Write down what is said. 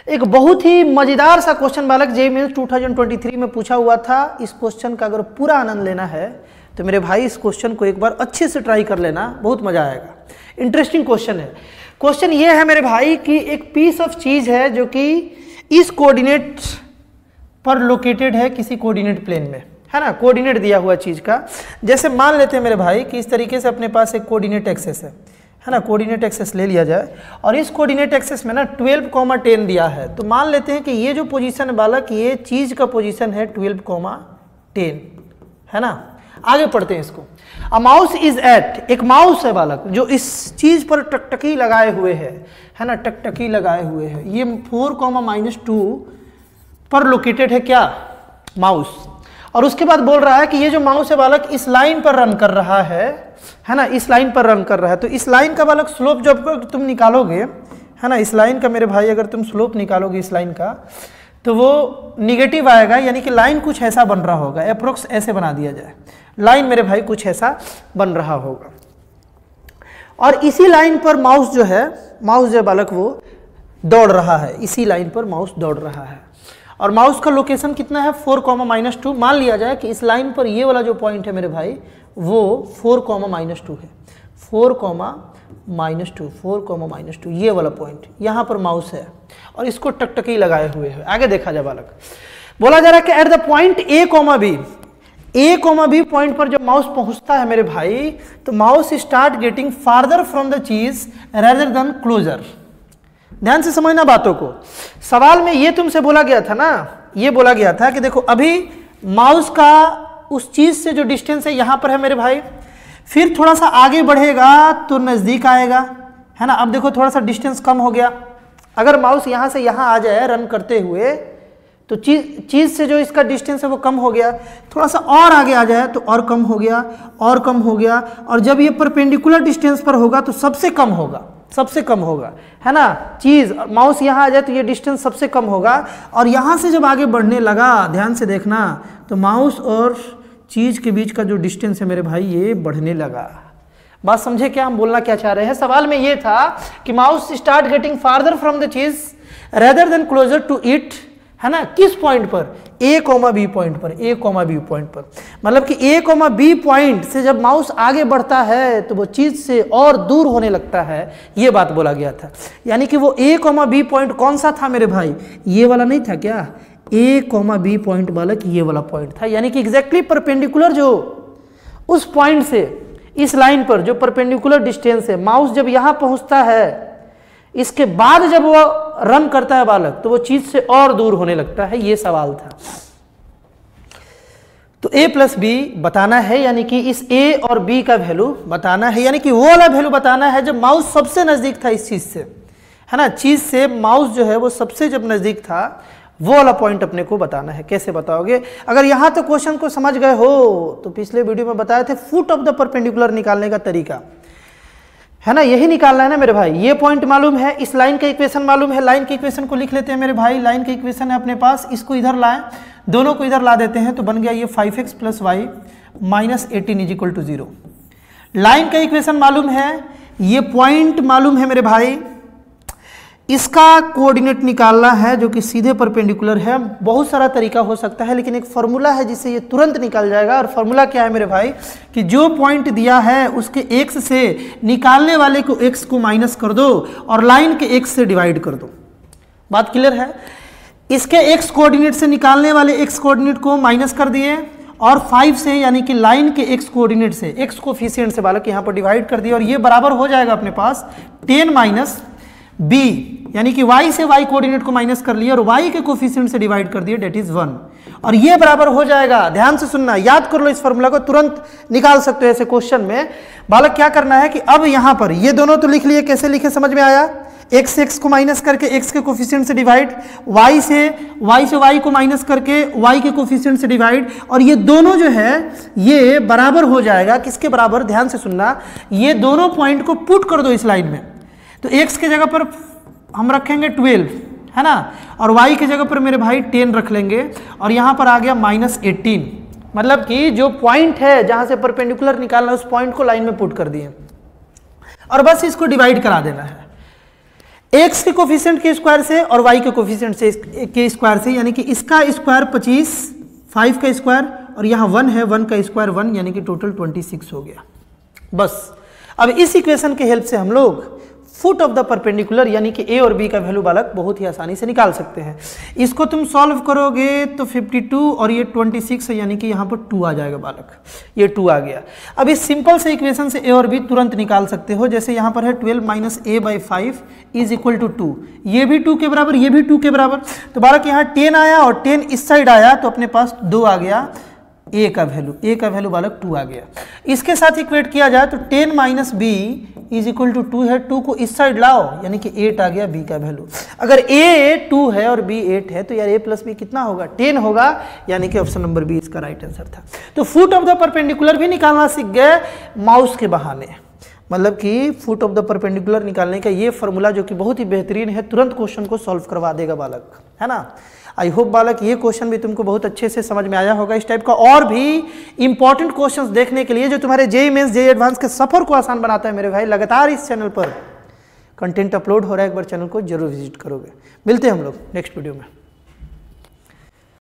एक बहुत ही मजेदार सा क्वेश्चन बालक जेईई मेंस 2023 में पूछा हुआ था। इस क्वेश्चन का अगर पूरा आनंद लेना है तो मेरे भाई इस क्वेश्चन को एक बार अच्छे से ट्राई कर लेना, बहुत मजा आएगा। इंटरेस्टिंग क्वेश्चन है। क्वेश्चन ये है मेरे भाई कि एक पीस ऑफ चीज है जो कि इस कोऑर्डिनेट पर लोकेटेड है किसी कोऑर्डिनेट प्लेन में, है ना। कोऑर्डिनेट दिया हुआ चीज का, जैसे मान लेते हैं मेरे भाई कि इस तरीके से अपने पास एक कोऑर्डिनेट एक्सेस है ना। कोऑर्डिनेट एक्सेस ले लिया जाए और इस कोऑर्डिनेट एक्सेस में ना 12,10 दिया है। तो मान लेते हैं कि ये जो पोजीशन है बालक, ये चीज का पोजीशन है 12,10, है ना। आगे पढ़ते हैं इसको। अ माउस इज एट, एक माउस है बालक जो इस चीज पर टकटकी लगाए हुए है ना, टकटकी लगाए हुए है। ये 4,-2 पर लोकेटेड है क्या, माउस। और उसके बाद बोल रहा है कि ये जो माउस है बालक इस लाइन पर रन कर रहा है ना, इस लाइन पर रन कर रहा है। तो इस लाइन का बालक स्लोप जब तुम निकालोगे, है ना, इस लाइन का मेरे भाई अगर तुम स्लोप निकालोगे इस लाइन का, तो वो निगेटिव आएगा, यानी कि लाइन कुछ ऐसा बन रहा होगा। अप्रोक्स ऐसे बना दिया जाए, लाइन मेरे भाई कुछ ऐसा बन रहा होगा। और इसी लाइन पर माउस जो है बालक वो दौड़ रहा है, इसी लाइन पर माउस दौड़ रहा है। और माउस का लोकेशन कितना है 4,-2। मान लिया जाए कि इस लाइन पर ये वाला जो पॉइंट है मेरे भाई वो 4,-2 है। 4,-2 ये वाला पॉइंट, यहाँ पर माउस है और इसको टकटकी लगाए हुए है। आगे देखा जाए बालक, बोला जा रहा है कि at the point A, B point पर जब माउस पहुंचता है मेरे भाई, तो mouse start getting farther from the cheese rather than closure. ध्यान से समझना बातों को। सवाल में ये तुमसे बोला गया था ना, ये बोला गया था कि देखो अभी माउस का उस चीज से जो डिस्टेंस है यहां पर है मेरे भाई, फिर थोड़ा सा आगे बढ़ेगा तो नजदीक आएगा, है ना। अब देखो थोड़ा सा डिस्टेंस कम हो गया। अगर माउस यहां से यहां आ जाए रन करते हुए तो चीज से जो इसका डिस्टेंस है वो कम हो गया। थोड़ा सा और आगे आ जाए तो और कम हो गया, और कम हो गया। और जब ये परपेंडिकुलर डिस्टेंस पर होगा तो सबसे कम होगा, है ना। चीज माउस यहाँ आ जाए तो ये डिस्टेंस सबसे कम होगा। और यहाँ से जब आगे बढ़ने लगा, ध्यान से देखना, तो माउस और चीज के बीच का जो डिस्टेंस है मेरे भाई ये बढ़ने लगा। बात समझे क्या हम बोलना क्या चाह रहे हैं। सवाल में ये था कि mouse start getting farther from the cheese rather than closer to it, है ना। किस पॉइंट पर, A, B पॉइंट पर। मतलब कि A, B पॉइंट से जब माउस आगे बढ़ता है तो वो चीज से और दूर होने लगता है, ये बात बोला गया था। यानी कि वो A, B पॉइंट कौन सा था मेरे भाई, ये वाला नहीं था क्या, A, B पॉइंट बालक ये वाला पॉइंट था। यानी कि एग्जैक्टली परपेंडिकुलर जो उस पॉइंट से इस लाइन पर जो परपेंडिकुलर डिस्टेंस है, माउस जब यहां पहुंचता है, इसके बाद जब वो रन करता है बालक तो वो चीज से और दूर होने लगता है। ये सवाल था। तो A+B बताना है, यानी कि इस A और B का वैल्यू बताना है, यानी कि वो वाला वैल्यू बताना है जब माउस सबसे नजदीक था इस चीज से, है ना। चीज से माउस जो है वो सबसे जब नजदीक था, वो वाला पॉइंट अपने को बताना है। कैसे बताओगे, अगर यहां तो क्वेश्चन को समझ गए हो तो पिछले वीडियो में बताए थे फुट ऑफ द परपेंडिकुलर निकालने का तरीका, है ना। यही निकालना है ना मेरे भाई। ये पॉइंट मालूम है, इस लाइन का इक्वेशन मालूम है। लाइन के इक्वेशन को लिख लेते हैं मेरे भाई। लाइन के इक्वेशन है अपने पास, इसको इधर लाएं, दोनों को इधर ला देते हैं तो बन गया ये 5x + y - 18 = 0। लाइन का इक्वेशन मालूम है, ये पॉइंट मालूम है मेरे भाई, इसका कोऑर्डिनेट निकालना है जो कि सीधे परपेंडिकुलर है। बहुत सारा तरीका हो सकता है, लेकिन एक फॉर्मूला है जिससे ये तुरंत निकल जाएगा। और फॉर्मूला क्या है मेरे भाई कि जो पॉइंट दिया है उसके x से निकालने वाले को x को माइनस कर दो और लाइन के x से डिवाइड कर दो। बात क्लियर है। इसके x कोऑर्डिनेट से निकालने वाले x कोऑर्डिनेट को माइनस कर दिए और 5 से यानी कि लाइन के x कोऑर्डिनेट से, x कोफिशिएंट से बालक यहाँ पर डिवाइड कर दिया। और ये बराबर हो जाएगा अपने पास 10 - b, यानी कि y से y कोऑर्डिनेट को माइनस कर लिया और y के कोफिशिएंट से डिवाइड कर दिया, डेट इज 1। और ये बराबर हो जाएगा, ध्यान से सुनना, याद कर लो इस फॉर्मूला को, तुरंत निकाल सकते हो ऐसे क्वेश्चन में। बालक क्या करना है कि अब यहां पर ये दोनों तो लिख लिए, कैसे लिखे समझ में आया। x को माइनस करके x के कोफिशिएंट से डिवाइड, y से y को माइनस करके y के कोफिशिएंट से डिवाइड। और ये दोनों जो है ये बराबर हो जाएगा, किसके बराबर, ध्यान से सुनना, ये दोनों पॉइंट को पुट कर दो इस लाइन में। तो x की जगह पर हम रखेंगे 12, है ना, और y की जगह पर मेरे भाई 10 रख लेंगे। और यहाँ पर आ गया -18, मतलब कि जो पॉइंट है जहां से परपेंडिकुलर निकालना है उस पॉइंट को लाइन में पुट कर दिए और बस इसको डिवाइड करा देना है। एक्स के कोफिशिएंट के स्क्वायर से और वाई के कोफिशिएंट से के स्क्वायर से, यानी कि इसका स्क्वायर 25, 5 का स्क्वायर और यहाँ 1 है, 1 का स्क्वायर 1, यानी कि टोटल 26 हो गया। बस अब इस इक्वेशन के हेल्प से हम लोग फुट ऑफ द परपेंडिकुलर यानी कि ए और बी का वैल्यू बालक बहुत ही आसानी से निकाल सकते हैं। इसको तुम सॉल्व करोगे तो 52 और ये 26 है, यानी कि यहाँ पर 2 आ जाएगा बालक, ये 2 आ गया। अब इस सिंपल से इक्वेशन से ए और बी तुरंत निकाल सकते हो। जैसे यहाँ पर है 12 minus A by 5 is equal to 2, ये भी 2 के बराबर, ये भी 2 के बराबर। तो बालक यहाँ 10 आया और 10 इस साइड आया तो अपने पास 2 आ गया, ए का वैल्यू बालक 2 आ गया। इसके साथ इक्वेट किया जाए तो 10 minus B is equal to 2 है, 2 को इस साइड लाओ यानी कि 8 आ गया बी का वैल्यू। अगर ए 2 है और बी 8 है तो यार ए प्लस बी कितना होगा, 10 होगा, यानी कि ऑप्शन नंबर बी इसका राइट आंसर था। तो फुट ऑफ द परपेंडिकुलर भी निकालना सीख गए माउस के बहाने, मतलब कि फुट ऑफ द परपेंडिकुलर निकालने का ये फॉर्मूला जो कि बहुत ही बेहतरीन है, तुरंत क्वेश्चन को सॉल्व करवा देगा बालक, है ना। आई होप बालक ये क्वेश्चन भी तुमको बहुत अच्छे से समझ में आया होगा। इस टाइप का और भी इंपॉर्टेंट क्वेश्चंस देखने के लिए जो तुम्हारे जेईई मेंस जेईई एडवांस के सफर को आसान बनाता है मेरे भाई, लगातार इस चैनल पर कंटेंट अपलोड हो रहा है, एक बार चैनल को जरूर विजिट करोगे। मिलते हैं हम लोग नेक्स्ट वीडियो में।